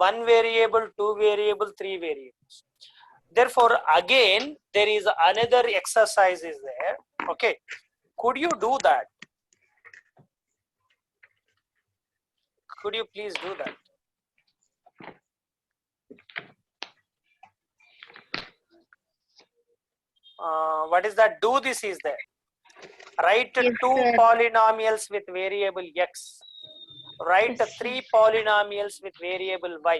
one variable, two variable, three variables. Therefore, again, there is another exercise is there. Okay, could you do that? Could you please do that? What is that? Do this is there. Write Yes, two sir. polynomials with variable x. Write three polynomials with variable y.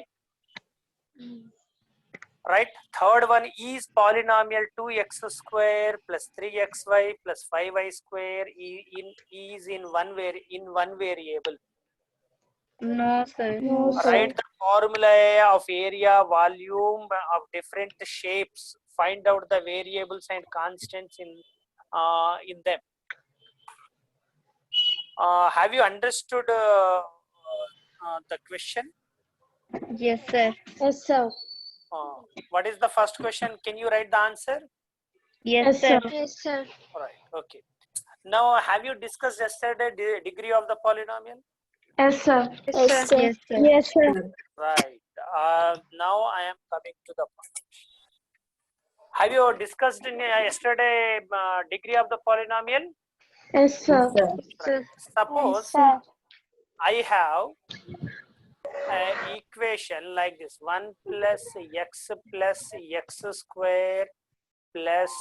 Right? Third one is polynomial 2x square plus 3xy plus 5y square is in one variable. No, sir. Write the formula of area, volume of different shapes. Find out the variables and constants in them. Have you understood the question? Yes, sir. Yes, sir. What is the first question? Can you write the answer? Yes, sir. Yes, sir. All right. Okay. Now, have you discussed yesterday the degree of the polynomial? Yes, sir. Yes, sir. Yes, sir. Yes, sir. Right. Now I am coming to the point. Have you discussed in yesterday degree of the polynomial? Yes, sir. Right. Suppose I have an equation like this: 1 plus x square plus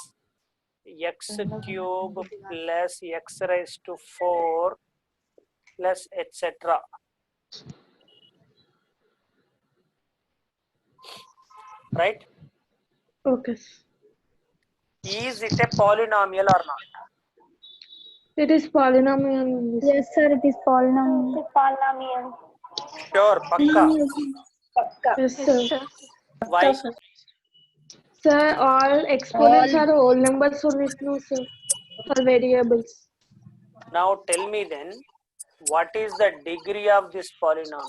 x cube plus x raised to 4 plus etc. Right? Okay. Is it a polynomial or not? It is polynomial. Yes, sir. It is polynomial. Sure, pakka. Yes, sir. Why? Sir, all exponents are whole numbers only, no, sir, for variables. Now tell me then, what is the degree of this polynomial?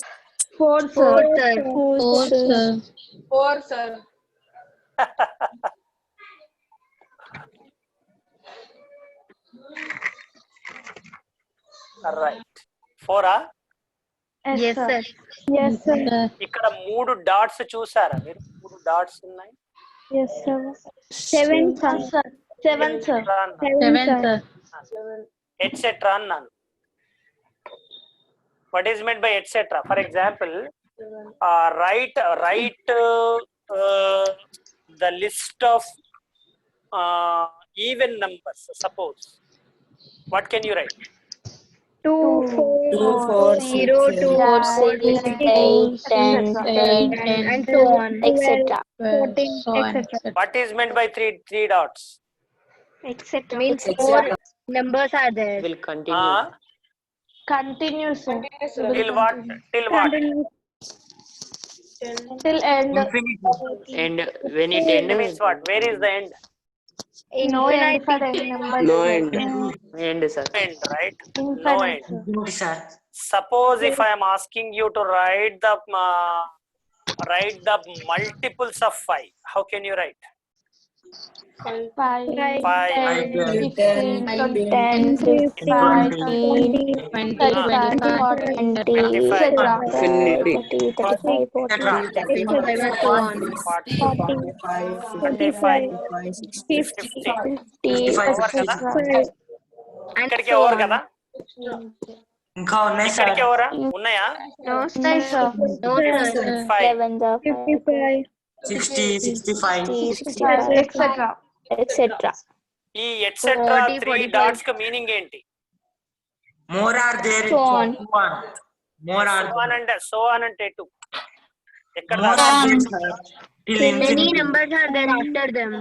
4, Four, sir. sir. Four, sir. 4, sir. Right. 4 Yes, sir. Yes, sir. ఇక్కడ 3 dots చూసారా మీరు? 3 dots ఉన్నాయి. Yes, sir. 7, sir. 7, sir. Seven, sir. Etcetera అన్నాను. What is meant by etc.? For example, write the list of even numbers. Suppose, what can you write? 2, 4, 0, 2, 6, 8, 10, 11, and so on, etc. 14, So on, etc. What is meant by three dots? Etc. Means 4 numbers are there. Will continue. Continue, sir. Till what? Till what? Till end. And when it End means ends, what? Where is the end? No end for end numbers. no sir. end, sir. End, right? No Infinite, end. sir. Suppose if I am asking you to write the multiples of 5, how can you write? 5, 5. 10, 15, 10, 25, 20, 35, 40, 25. Infinity. 35, 40, 45, and so on. 45. 50. Over కదా? And ఇక్కడికి so ఎవరు on. కదా? ఇంకా ఉన్నాయి sir. ఇక్కడికి ఎవరా? ఉన్నాయా? No, sir. No, sir. 5. 55, 60, 65. etc. etc. ఈ ఎట్సెట్రా 40, 3 45. డాట్స్ కి మీనింగ్ ఏంటి? More are there. So on. More are so అని అంటే 2. ఎక్కడ more దాకా? are there, sir. Till Many infinity. numbers are there after them.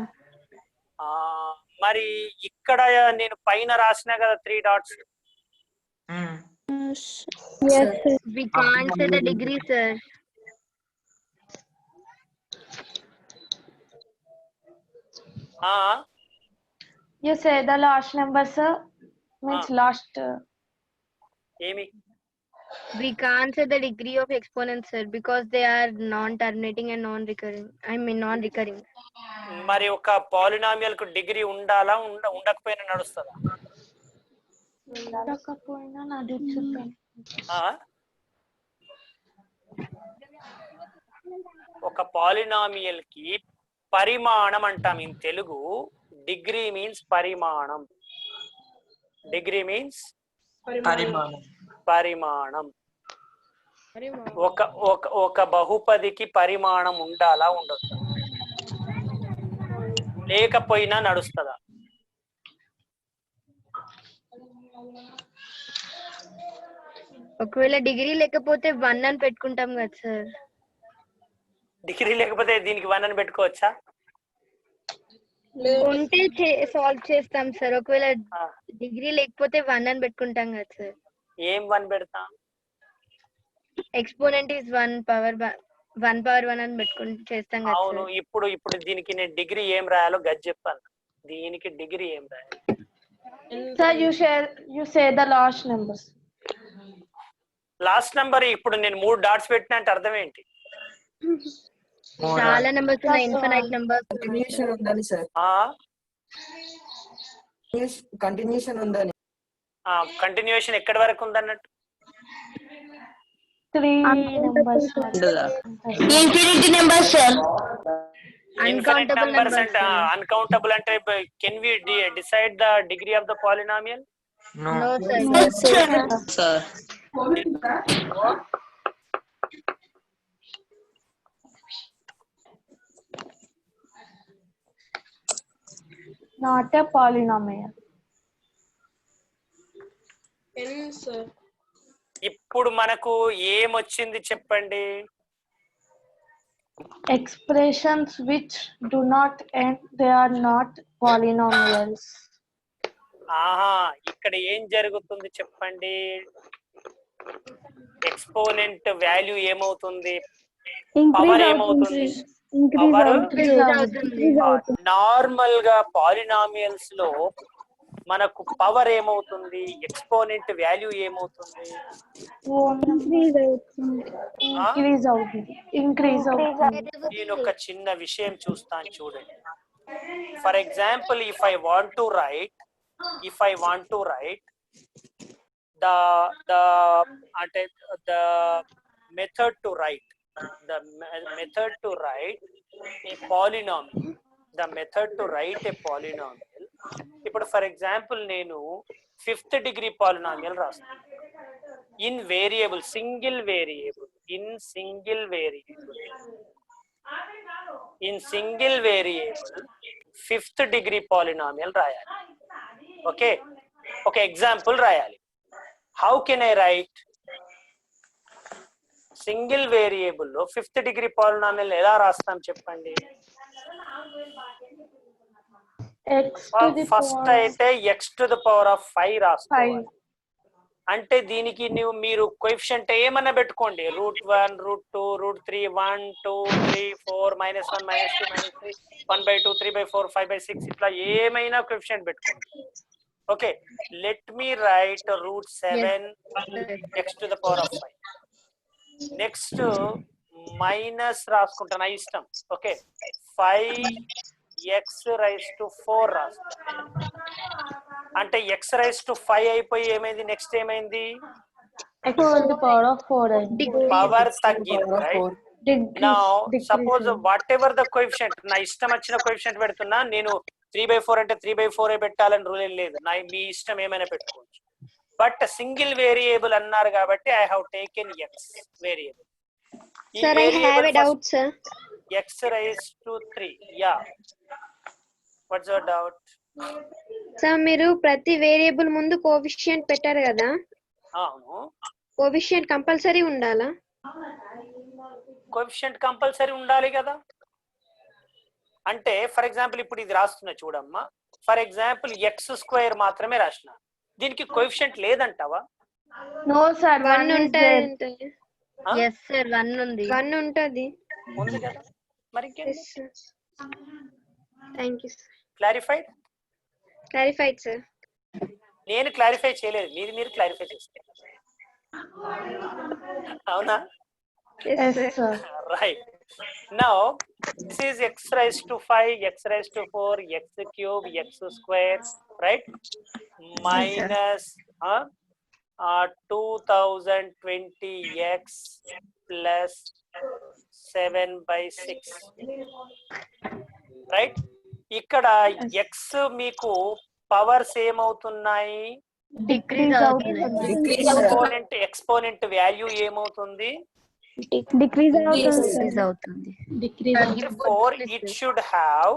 మరి ఇక్కడ నేను పైన రాసినా కదా 3 dots. Hmm. Yes, sir. We can't say the degree, sir. You say the last number, sir. Means last. ఏమి? We can't say the degree of exponents, sir, because they are non-terminating and non-recurring. I mean non-recurring. మరి ఒక polynomial కు degree ఉండాలా ఉండకపోయినా నడుస్తుందా? ఉండకపోయినా నడుస్తుంది. ఒక polynomial కి పరిమాణం అంటాం ఇన్ తెలుగు. డిగ్రీ మీన్స్ పరిమాణం. డిగ్రీ మీన్స్ పరిమాణం. పరిమాణం. ఒక ఒక ఒక బహుపదికి పరిమాణం ఉండాలా ఉండదు? లేకపోయినా నడుస్తుందా? ఒకవేళ డిగ్రీ లేకపోతే 1 అని పెట్టుకుంటాం కదా సార్. డిగ్రీ లేకపోతే దీనికి 1 అని పెట్టుకోవచ్చా? ఉంటే సాల్వ్ చేస్తాం సార్. ఒకవేళ ఆ, డిగ్రీ లేకపోతే 1 అని పెట్టుకుంటాం కదా సార్. ఏం 1 పెడతాం? ఎక్స్పోనెంట్ ఇస్ 1 పవర్ 1 అని పెట్టుకుంటూ చేస్తాం కదా అవును. సార్. ఇప్పుడు దీనికి నేను డిగ్రీ ఏం రాయాలో గది చెప్పాను. దీనికి డిగ్రీ ఏం రాయాలి? Sir, you say the last numbers. Last number ఇప్పుడు నేను 3 డాట్స్ పెట్టినా అంటే అర్థం ఏంటి? చాలా నెంబర్స్ ఉన్నాయి, ఇన్ఫినైట్ నెంబర్స్. కంటిన్యూషన్ ఉందని సార్. కంటిన్యూషన్ ఉందని. కంటిన్యూషన్ ఎక్కడి వరకు ఉందన్నట్టు? 3 numbers. Infinity numbers sir. Infinite uncountable numbers అంటే నెంబర్స్. అన్కౌంటబుల్ అంటే can we decide the degree of the polynomial? No. No sir. Sir. Not a polynomial. ఇప్పుడు మనకు ఏమొచ్చింది చెప్పండి? Expressions which do not end, they are not polynomials. ఆహా, ఇక్కడ ఏం జరుగుతుంది చెప్పండి? ఎక్స్పోనెంట్ వాల్యూ ఏమవుతుంది? పవర్ ఏమవుతుంది? పవర్ నార్మల్ గా పాలినామియల్స్ లో మనకు పవర్ ఏమవుతుంది? ఎక్స్పోనెంట్ వాల్యూ ఏమవుతుంది? Increase out. నేను ఒక చిన్న విషయం చూస్తాను చూడండి. For example, if I want to right the method to write a polynomial, ఇప్పుడు ఫర్ ఎగ్జాంపుల్ నేను 5th డిగ్రీ పాలినామియల్ రాస్తాను in single variable 5th degree polynomial రాయాలి. ఓకే, ఒక ఎగ్జాంపుల్ రాయాలి. How can I right? Single variable లో 5th degree polynomial ఎలా రాస్తాం చెప్పండి? ఫస్ట్ అయితే x⁵ రాసుకోవాలి. అంటే దీనికి మీరు కోఎఫిషియంట్ ఏమన్నా పెట్టుకోండి, √1, √2, √3, 1, 2, 3, 4, -1, -2, -3, 1/2, 3/4, 5/6 ఇట్లా ఏమైనా కోఎఫిషియంట్ పెట్టుకోండి. Okay, let me right √7 x⁵. Next minus రాసుకుంటా నా ఇష్టం. ఓకే, 5x⁴ రాస్తాను. అంటే x⁵ అయిపోయి ఏమైంది? నెక్స్ట్ ఏమైంది? పవర్ తగ్గింది, right? Now suppose what ever the coefficient, నా ఇష్టం వచ్చిన కోఎఫిషియంట్ పెడుతున్నా. నేను 3/4 అంటే 3/4 పెట్టాలని రూల్ ఏం లేదు, మీ ఇష్టం ఏమైనా పెట్టుకోవచ్చు. బట్ సింగిల్ వేరియబుల్ అన్నారు కాబట్టి I have taken X variable. Sir, I have a doubt, sir. x⁵. Yeah. What's your doubt? Sir, మీరు ప్రతి వేరియబుల్ ముందు కోఎఫిషియంట్ పెట్టారు కదా, అవును. కోఎఫిషియంట్ కంపల్సరీ ఉండాలా? కోఎఫిషియంట్ కంపల్సరీ ఉండాలి కదా. అంటే ఫర్ ఎగ్జాంపుల్ ఇప్పుడు ఇది రాస్తున్నా చూడమ్మా. ఫర్ ఎగ్జాంపుల్ x² మాత్రమే రాసిన, దీనికి కోఎఫిషియంట్ లేదంటావా? No sir, 1 ఉంటుంది. ఉంటుంది. ఎస్ సార్, 1 ఉంది. 1 ఉంటుంది. ఉంది కదా, మరి thank you sir. Clarified? Clarified sir. నేను క్లారిఫై చేయలేదు, మీరు క్లారిఫై చేస్తారు. అవునా? Yes sir. Right. Now this is x⁵, x⁴, x⁵, x², right? Minus 2020x plus 7/6, right? ఇక్కడ ఎక్స్ మీకు పవర్స్ ఏమవుతున్నాయి? Decrease అవుతుంది. ఎక్స్పోనెంట్ వాల్యూ ఏమవుతుంది? Decrease అవుతుంది. Therefore it should have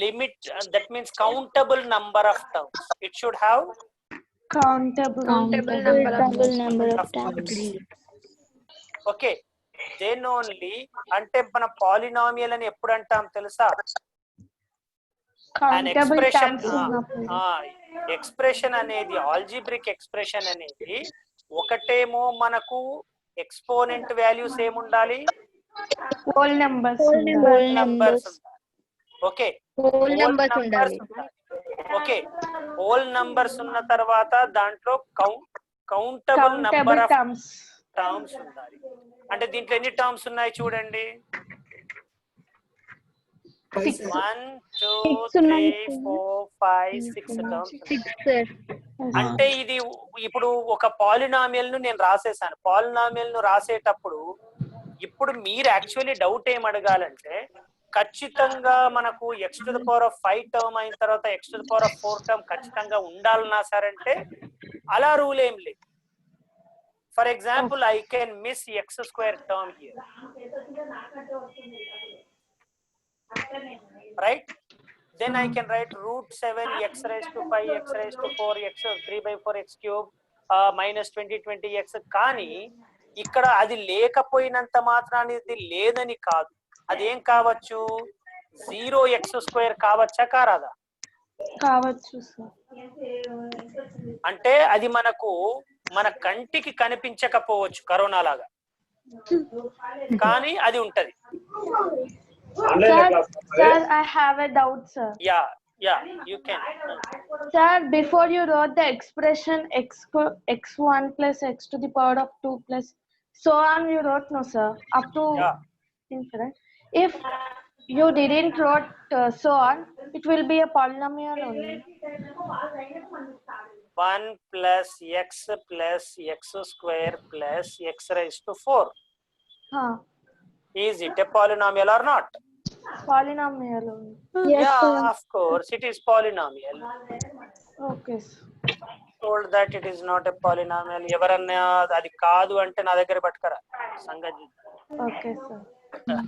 limit, that means countable number of terms. It should have Countable number of terms. okay, then only. అంటే మన polynomial అని ఎప్పుడు అంటాం తెలుసా? an countable expression terms ఉన్నప్పుడు. ఎక్స్ప్రెషన్ అనేది, ఆల్జీబ్రిక్ ఎక్స్ప్రెషన్ అనేది ఒకటేమో మనకు ఎక్స్పోనెంట్ వాల్యూస్ ఏముండాలి? whole numbers Whole numbers. numbers. Okay, Whole numbers ఉండాలి. ఓకే, హోల్ నంబర్స్ ఉన్న తర్వాత దాంట్లో countable number countable of terms terms ఉండాలి. అంటే దీంట్లో ఎన్ని టర్మ్స్ ఉన్నాయి చూడండి? 1 2 3 4 5 6 టర్మ్స్. 6 sir. అంటే ఇది ఇప్పుడు ఒక పాలినామియల్ ను నేను రాసేసాను. పాలినామియల్ ను రాసేటప్పుడు ఇప్పుడు మీరు యాక్చువల్లీ డౌట్ ఏం అడగాలంటే, ఖచ్చితంగా మనకు x⁵5 టర్మ్ అయిన తర్వాత x⁴ టర్మ్ ఖచ్చితంగా ఉండాలన్నా సరంటే అలా రూల్ ఏం లేదు. For example, I can miss x² term here, right? Then I can write √7 x⁵5 x⁴ x 3/4 x³ -20 x. కానీ ఇక్కడ అది లేకపోయినంత మాత్రాన్ని ఇది లేదని కాదు. అదేం కావచ్చు? 0x² కావచ్చా కారాదా? కావచ్చు సార్. అంటే అది మనకు మన కంటికి కనిపించకపోవచ్చు కరోనా లాగా, కానీ అది ఉంటది. Sir, I have a doubt, sir. Yeah, you can. Sir, before you wrote the expression x1 plus x⁴ 2 plus so on, you wrote no, sir, up to Yeah. infinite. If you didn't wrote so on, it will be a polynomial only. 1 plus x plus x² plus x⁴. Is it a polynomial or not? Polynomial only. Yeah, of course it is polynomial. Okay, sir. Told that it is not a polynomial. ఎవరన్నా అది కాదు అంటే నా దగ్గర పట్టుకరా సంగతి. Okay, sir.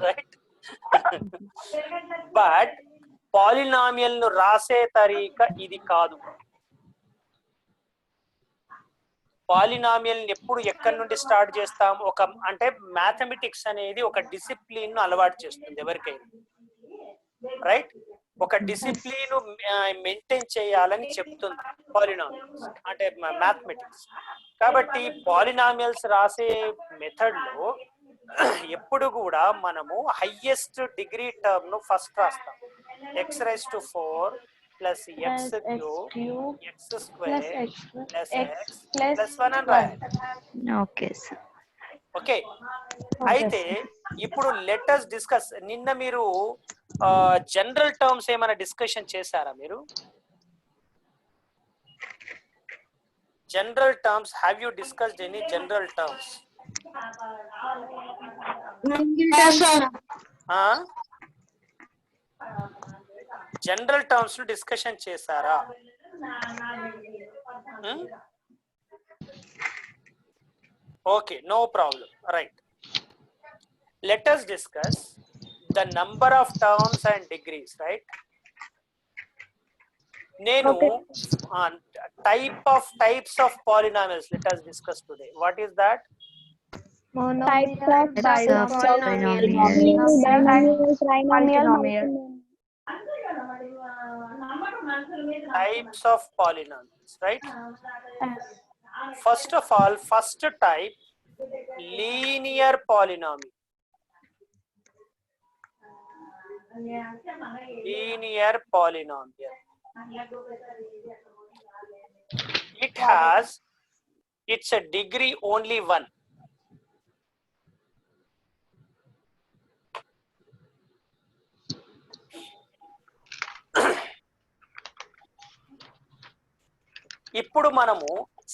Right? But polynomial ను రాసే తరీక ఇది కాదు. పాలినామియల్ ఎప్పుడు ఎక్కడి నుండి స్టార్ట్ చేస్తాం? ఒక అంటే మ్యాథమెటిక్స్ అనేది ఒక డిసిప్లిన్ ను అలవాటు చేస్తుంది ఎవరికైనా, రైట్? ఒక డిసిప్లిన్ మెయింటైన్ చేయాలని చెప్తుంది పాలినామియల్స్ అంటే మ్యాథమెటిక్స్. కాబట్టి పాలినామియల్స్ రాసే మెథడ్ లో ఎప్పుడు కూడా మనము హైయెస్ట్ డిగ్రీ టర్మ్ ను ఫస్ట్ రాస్తాం. x⁴ plus x³ x² plus x plus 1 అని రాయాలి. Okay sir. ఓకే, అయితే ఇప్పుడు లెట్ us డిస్కస్. నిన్న మీరు జనరల్ టర్మ్స్ ఏమైనా డిస్కషన్ చేశారా మీరు? General terms, have you discussed any general terms? General terms discussion చేశారా? Okay, no problem. Right, let us discuss the number of terms and degrees, right? Nenu types of polynomials let us discuss today. What is that? Types of Types of polynomials, right? First of all, first type, linear polynomial. Linear polynomial. It has its a degree only 1. ఇప్పుడు మనము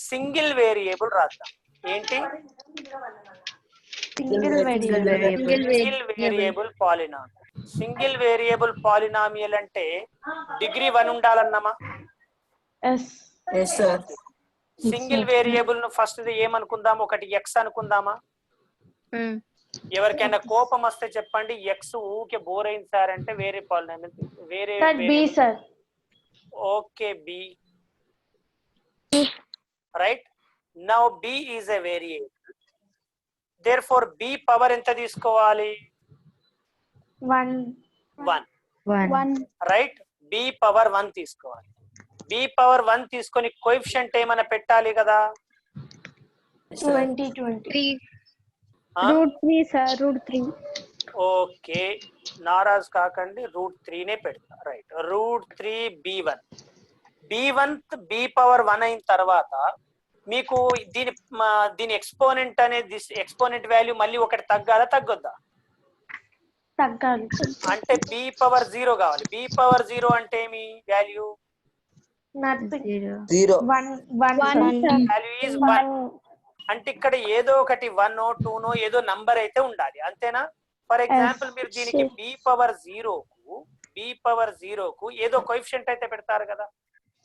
single variable రాద్దాం. ఏంటి? Single variable. Single variable polynomial. Single variable polynomial అంటే degree 1 ఉండాలన్నమా? Yes. Yes sir. Single variable ను first ఏమనుకుందాం, ఒకటి x అనుకుందామా? ఎవరికైనా కోపం వస్తే చెప్పండి, ఎక్స్ ఊకే బోర్ అయింది సార్ అంటే వేరే పాలినామియల్ వేరే That B, sir. Okay B, right. Now B is a variable, therefore B power ఎంత తీసుకోవాలి? 1. 1, రైట్. బి పవర్ 1 తీసుకోవాలి. బి పవర్ 1 తీసుకొని కోఎఫిషియంట్ ఏమైనా పెట్టాలి కదా? 20. √3 sir, √3. ఓకే, నారాజ్ కాకండి, √3 నే పెడతా, right. √3 B1. B1 B power 1 అయిన తర్వాత మీకు దీని ఎక్స్పోనెంట్ అనేది ఎక్స్పోనెంట్ వాల్యూ మళ్ళీ ఒకటి తగ్గాలా తగ్గొద్దా? తగ్గాలి. అంటే బి పవర్ 0 కావాలి. బి పవర్ 0 అంటే ఏమి value? Nothing. 0. 1, sir. Value is 1. అంటే ఇక్కడ ఏదో ఒకటి 1 2 ఏదో నంబర్ అయితే ఉండాలి, అంతేనా? ఫర్ ఎగ్జాంపుల్ మీరు దీనికి బి పవర్ 0 కు ఏదో కోఎఫిషియంట్ అయితే పెడతారు కదా,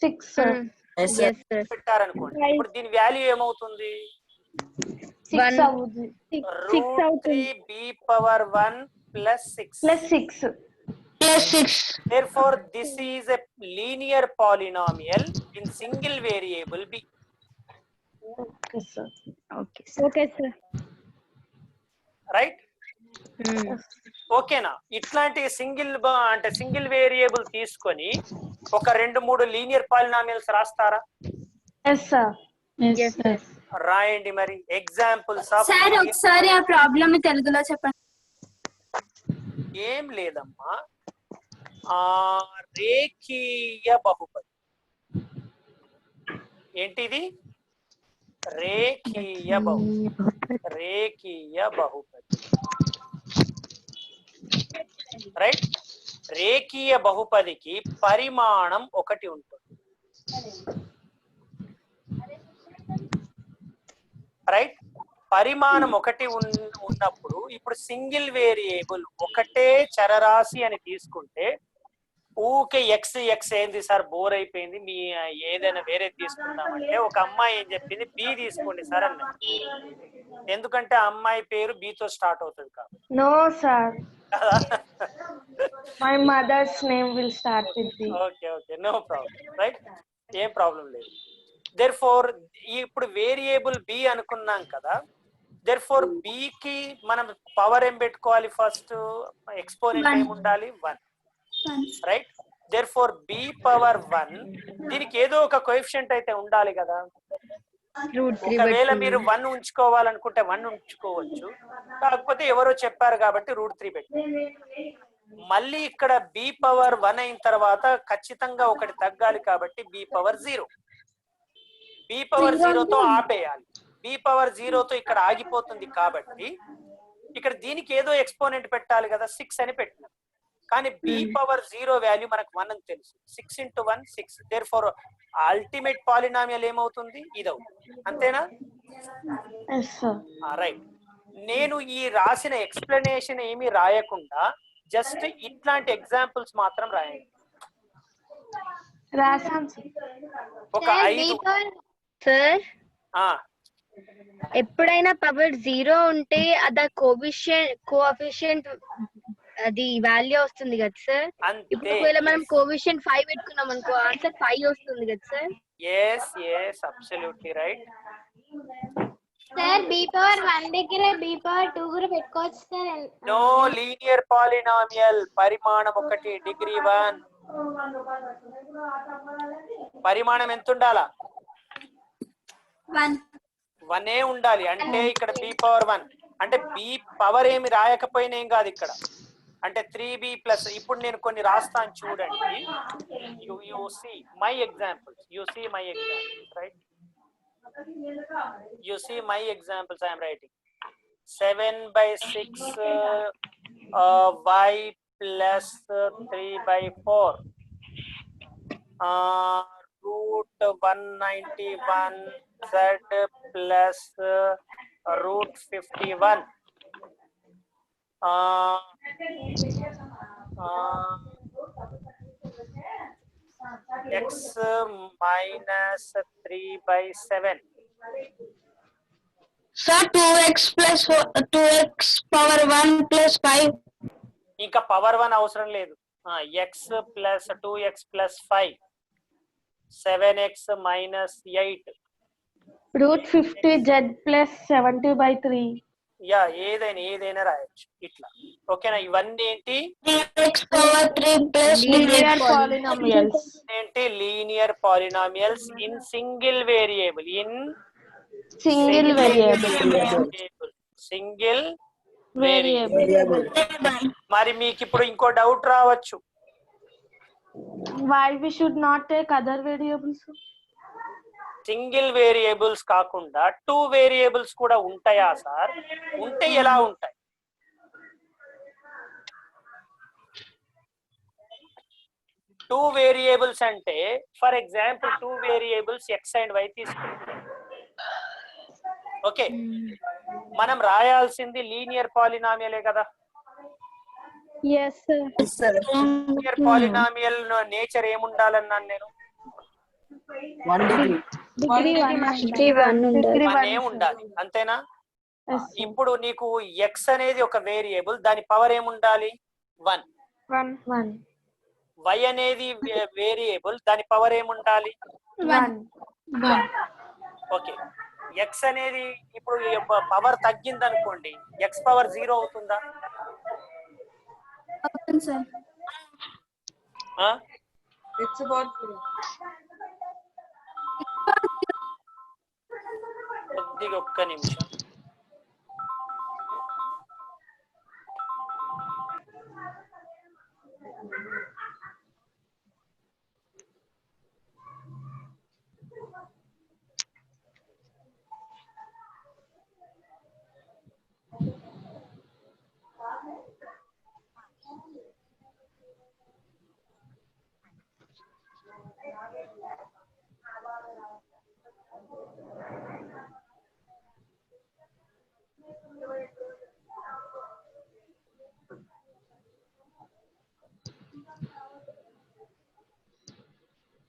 6, sir. Yes sir. పెట్టారనుకోండి. ఇప్పుడు దీని వాల్యూ ఏమవుతుంది? 6 అవుతుంది. 3 B power 1 plus 6. Plus 6. Therefore, this is a linear polynomial in single variable b. Okay, sir. Okay sir. Right? ఓకేనా? ఇట్లాంటి సింగిల్ వేరియబుల్ తీసుకొని ఒక 2-3 లీనియర్ పాలినామియల్స్ రాస్తారా? Yes, sir. Yes sir. రాయండి మరి ఎగ్జాంపుల్స్ ఆఫ్. సార్ ఒకసారి ఆ ప్రాబ్లమ్ తెలుగులో చెప్పండి. ఏం లేదమ్మా, రేఖీయ బహుపది. ఏంటిది? రేఖీయ బహుపది, రైట్. రేఖీయ బహుపదికి పరిమాణం ఒకటి ఉంటుంది, రైట్. పరిమాణం ఒకటి ఉన్నప్పుడు ఇప్పుడు సింగిల్ వేరియబుల్ ఒకటే చరరాశి అని తీసుకుంటే ఊకే ఎక్స్ ఏంది సార్ బోర్ అయిపోయింది, మీ ఏదైనా వేరే తీసుకుందామంటే ఒక అమ్మాయి ఏం చెప్పింది, బి తీసుకోండి సార్ అన్నది. ఎందుకంటే ఆ అమ్మాయి పేరు బితో స్టార్ట్ అవుతుంది కాబట్టి. No, sir. My mother's name will start with B. Okay, no problem, right. ఏం ప్రాబ్లం లేదు. దేర్ఫోర్ ఇప్పుడు వేరియబుల్ బి అనుకున్నాం కదా, దేర్ఫోర్ బి కి మనం పవర్ ఏం పెట్టుకోవాలి? ఫస్ట్ ఎక్స్పోనెంట్ ఏం ఉండాలి? 1, రైట్. దేర్ఫోర్ బి పవర్ 1 దీనికి ఏదో ఒక కోఎఫిషియంట్ అయితే ఉండాలి కదా. ఒకవేళ మీరు 1 ఉంచుకోవాలనుకుంటే 1 ఉంచుకోవచ్చు, కాకపోతే ఎవరో చెప్పారు కాబట్టి √3 పెట్టి. మళ్ళీ ఇక్కడ బి పవర్ 1 అయిన తర్వాత ఖచ్చితంగా ఒకటి తగ్గాలి కాబట్టి బి పవర్ 0. బి పవర్ 0తో ఆపేయాలి. బి పవర్ 0తో ఇక్కడ ఆగిపోతుంది కాబట్టి ఇక్కడ దీనికి ఏదో ఎక్స్పోనెంట్ పెట్టాలి కదా, 6 అని పెట్టినాం. కానీ బి పవర్ 0 వాల్యూ మనకు 1 అని తెలుసు. 6 × 1 6. దేర్ఫోర్ అల్టిమేట్ పాలినామియల్ ఏమవుతుంది? ఇది అవుతుంది, అంతేనా? Yes, sir. రైట్. నేను ఈ రాసిన ఎక్స్ప్లెనేషన్ ఏమి రాయకుండా జస్ట్ ఇట్లాంటి ఎగ్జాంపుల్స్ మాత్రం రాయండి. రాసాం, sir. ఒక 5. సార్ ఆ ఎప్పుడైనా పవర్ 0 ఉంటే అది కోఎఫిషియంట్ అది వాల్యూ వస్తుంది కదా సార్. ఇప్పుడు అంతే. ఒకవేళ మనం కోఎఫిషియంట్ 5 పెట్టుకున్నాం అనుకో, ఆన్సర్ 5 వస్తుంది కదా sir. yes absolutely right. Sir B power 1 దగ్గర బి పవర్ 2 కూడా పెట్టుకోవచ్చు సార్. నో లీనియర్ పాలినామియల్, పరిమాణం ఒకటి, డిగ్రీ 1. పరిమాణం ఎంత ఉండాలా? 1 ఉండాలి. అంటే ఇక్కడ బి పవర్ 1 అంటే బి పవర్ ఏమి రాయకపోయినా ఏం కాదు ఇక్కడ. అంటే 3b ప్లస్. ఇప్పుడు నేను కొన్ని రాస్తాను చూడండి. you see my examples, right? You see my examples I am writing. 7/6 y plus 3/4 √191 z plus √51 x minus 3/7. Sir, 2x plus 2x power 1 plus 5. ఇంకా పవర్ 1 అవసరం లేదు. x plus 2x plus 5, 7x minus 8. √50 z plus 70/3. Yeah ఏదైనా రాయొచ్చు ఇట్లా. ఓకేనా? ఇవన్నీ ఏంటి? 3x power 3 plus Linear polynomials. ఏంటి? Linear polynomials in single variable. Single variable. Single Variable. Variable. మరి మీకు ఇప్పుడు ఇంకో డౌట్ రావచ్చు. Why we should not take other variables? Single variables కాకుండా 2 వేరియబుల్స్ కూడా ఉంటాయా సార్? ఉంటే ఎలా ఉంటాయి? టూ వేరియబుల్స్ అంటే for example 2 variables x and y తీసుకుంటాం. ఓకే, మనం రాయాల్సింది లీనియర్ పాలినామియలే కదా. Yes, sir. Linear polynomial nature ఏముండాలన్నాను నేను? 1 degree. Degree 1 ఉండాలి. 1 ఉండాలి, అంతేనా? Yes, sir. ఇప్పుడు నీకు ఎక్స్ అనేది ఒక వేరియబుల్, దాని పవర్ ఏముండాలి? 1. 1. వై అనేది వేరియబుల్, దాని పవర్ ఏముండాలి? 1. ఓకే, ఎక్స్ అనేది ఇప్పుడు పవర్ తగ్గింది అనుకోండి, ఎక్స్ పవర్ 0 అవుతుందా? ఆ? కొద్దిగా ఒక్క నిమిషం.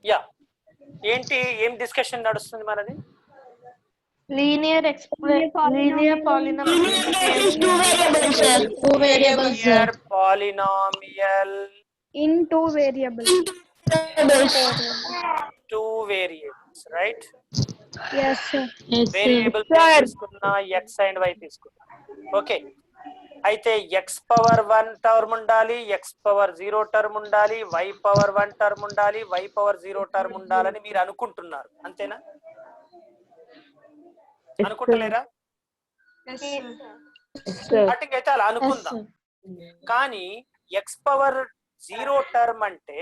యా, ఏంటి, ఏం డిస్కషన్ నడుస్తుంది మనది? Linear polynomial. Two variables, sir. Two variables, sir. Linear polynomial In 2 variables. Two variables, right? Yes, sir. Variable తీసుకున్నా, ఎక్స్ అండ్ వై తీసుకున్నా. ఓకే, అయితే ఎక్స్ పవర్ 1 టర్మ్ ఉండాలి, ఎక్స్ పవర్ 0 టర్మ్ ఉండాలి, వై పవర్ 1 టర్మ్ ఉండాలి, y power 0 term ఉండాలని మీరు అనుకుంటున్నారు, అంతేనా? అనుకుంటలేరా? స్టార్టింగ్ అయితే అలా అనుకుందాం. కానీ ఎక్స్ పవర్ 0 టర్మ్ అంటే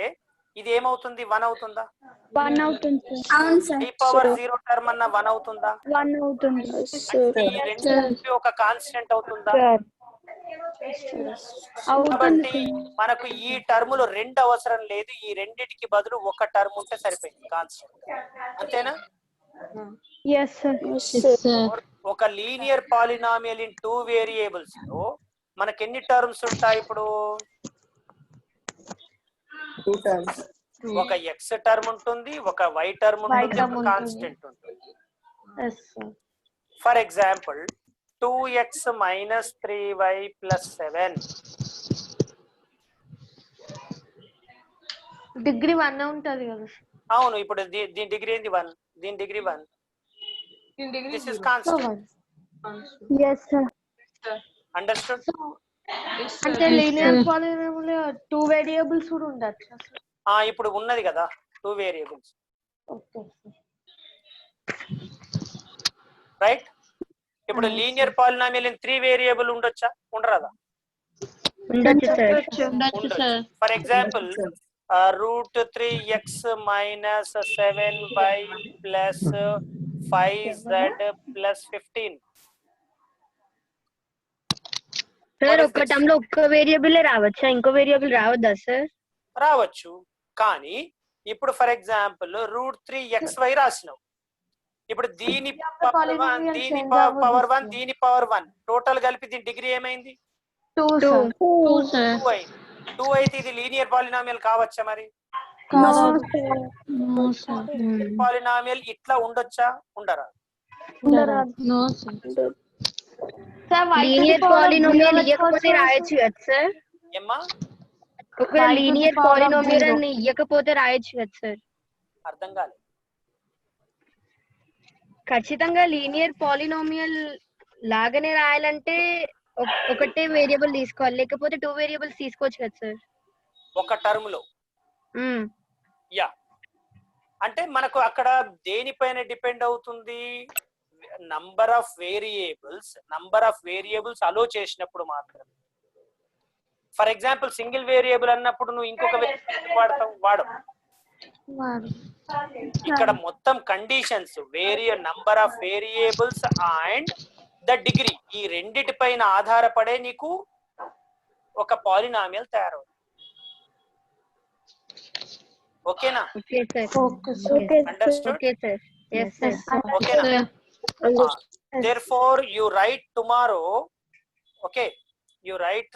ఇది ఏమవుతుంది? 1 అవుతుందా? 1 అవుతుంది, sir. వై పవర్ 0 టర్మ్ అన్న 1 అవుతుందా? 1 అవుతుంది. ఈ రెండు ఒక కాన్స్టెంట్ అవుతుందా? అవుతుంది, కాబట్టి sir. మనకు ఈ టర్ములు 2 అవసరం లేదు, ఈ రెండిటికి బదులు ఒక టర్మ్ ఉంటే సరిపోయింది, కాన్స్టెంట్. అంతేనా? Yes, sir. ఒక లీనియర్ పాలినామియల్ ఇన్ 2 వేరియబుల్స్ లో మనకి ఎన్ని టర్మ్స్ ఉంటాయి? ఇప్పుడు 2 terms. ఒక ఎక్స్ టర్మ్ ఉంటుంది, ఒక వై టర్మ్ ఉంటుంది, term ఒక ఉంటుంది. కాన్స్టెంట్ ఉంటుంది. Yes, sir. For example 2x minus 3y plus 7. Degree 1 ఉంటది కదా. అవును, ఇప్పుడు దీని డిగ్రీ ఏంది? 1. దీని degree 1. This is constant. Yes, sir. Understood? అంటే లీనియర్ పాలినామియల్ 2 వేరియబుల్స్ కూడా ఉండొచ్చు. ఇప్పుడు ఉన్నది కదా 2 వేరియబుల్స్, ఓకే, రైట్? ఇప్పుడు లీనియర్ పాలినామియల్ ఇన్ 3 వేరియబుల్ ఉండొచ్చా? ఉండరాదా? ఉండొచ్చు. For example √3x minus 7y plus 5z plus 15. Sir ఒక టర్మ్ లో ఒక్క వేరియబుల్ రావచ్చా, ఇంకో వేరియబుల్ రావద్దా సార్? రావచ్చు, కానీ ఇప్పుడు ఫర్ ఎగ్జాంపుల్ √3xy రాసినావు. ఇప్పుడు దీని పవర్ 1, దీని పవర్ 1, టోటల్ కలిపి దీని డిగ్రీ ఏమైంది? 2 sir. 2 అయింది. 2 అయితే ఇది లీనియర్ పాలినామియల్ కావచ్చా మరి? No sir. పాలినామియల్ ఇట్లా ఉండొచ్చా ఉండరా? No sir. Sir, y to the linear power of polynomial 0 ఇవ్వకపోతే రాయొచ్చు కదా సార్? ఏమ్మా ఒకవేళ Y to the linear power of polynomial 0. అని ఇవ్వకపోతే రాయొచ్చు కదా సార్? అర్థం కాలేదు. ఖచ్చితంగా లీనియర్ పాలినోమియల్ లాగానే రాయాలంటే ఒకటే వేరియబుల్ తీసుకోవాలి, లేకపోతే 2 వేరియబుల్స్ తీసుకోవచ్చు కదా సార్? ఒక టర్మ్ లో యా అంటే మనకు అక్కడ దేనిపైన డిపెండ్ అవుతుంది? నంబర్ ఆఫ్ వేరియబుల్స్ అలో చేసినప్పుడు మాత్రమే. ఫర్ ఎగ్జాంపుల్ సింగిల్ వేరియబుల్ అన్నప్పుడు నువ్వు ఇంకొక వేరియబుల్ వాడవు. ఇక్కడ మొత్తం conditions number of variables and the degree, ఈ రెండిటి పైన ఆధారపడే నీకు ఒక పాలినామియల్ తయారవుతుంది. ఓకేనా? అండర్స్టూడ్? ఓకేనా? Therefore you write tomorrow, okay, you write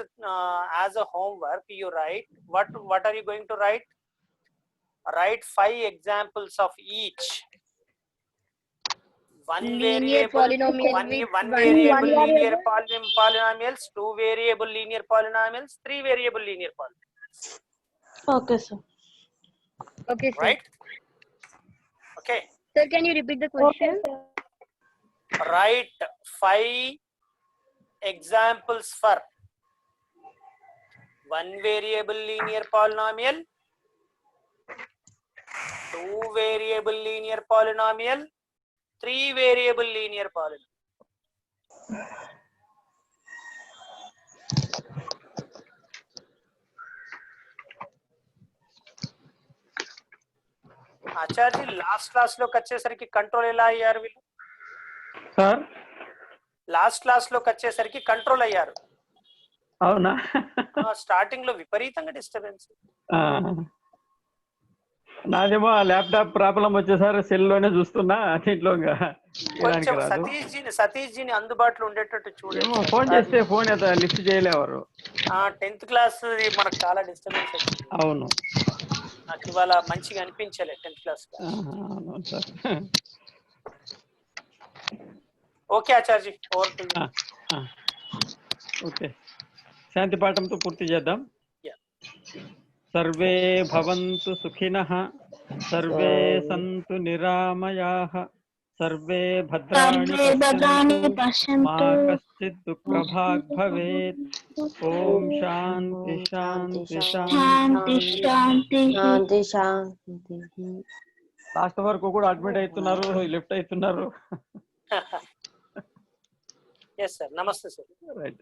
as a homework, you write what are you going to write? Write 5 examples of each. One variable linear polynomials, 2 variable linear polynomials, 3 variable linear polynomials. Okay sir. Okay sir. Right? Okay. Sir, can you repeat the question? Write 5 examples for 1 variable linear polynomial, 2 variable linear polynomial, 3 variable linear polynomial. Acharya last class లోకి వచ్చేసరికి control ఎలా అయ్యారు వీళ్ళు? Sir last class లోకి వచ్చేసరికి control అయ్యారు. అవునా? Starting లో విపరీతంగా డిస్టర్బెన్స్. నాదేమో ల్యాప్టాప్ ప్రాబ్లం వచ్చేసారి సెల్ లోనే చూస్తున్నా, దీంట్లో కొంచెం సతీష్ జీని అందుబాటులో ఉండేటట్టు చూడండి. ఫోన్ చేస్తే ఫోన్ లిఫ్ట్ చేయలేవారు. 10th క్లాస్ మనకు చాలా డిస్టర్బెన్స్ వచ్చింది. అవును, నాకు ఇవాళ మంచిగా అనిపించలే 10th క్లాస్. ఓకే ఆచార్జీ, ఓవర్ టు యు. ఓకే, శాంతి పాఠంతో పూర్తి చేద్దాం. సర్వే భవంతు సుఖినః, సర్వే సంతు నిరామయాః, సర్వే భద్రాణి పశ్యంతు, మా కశ్చిత్ దుఃఖభాగ్ భవేత్. ఓం శాంతి శాంతి శాంతి. లాస్ట్ వరకు కూడా అడ్మిట్ అవుతున్నారు, లిఫ్ట్ అవుతున్నారు. ఎస్ సార్, నమస్తే సార్. రైట్.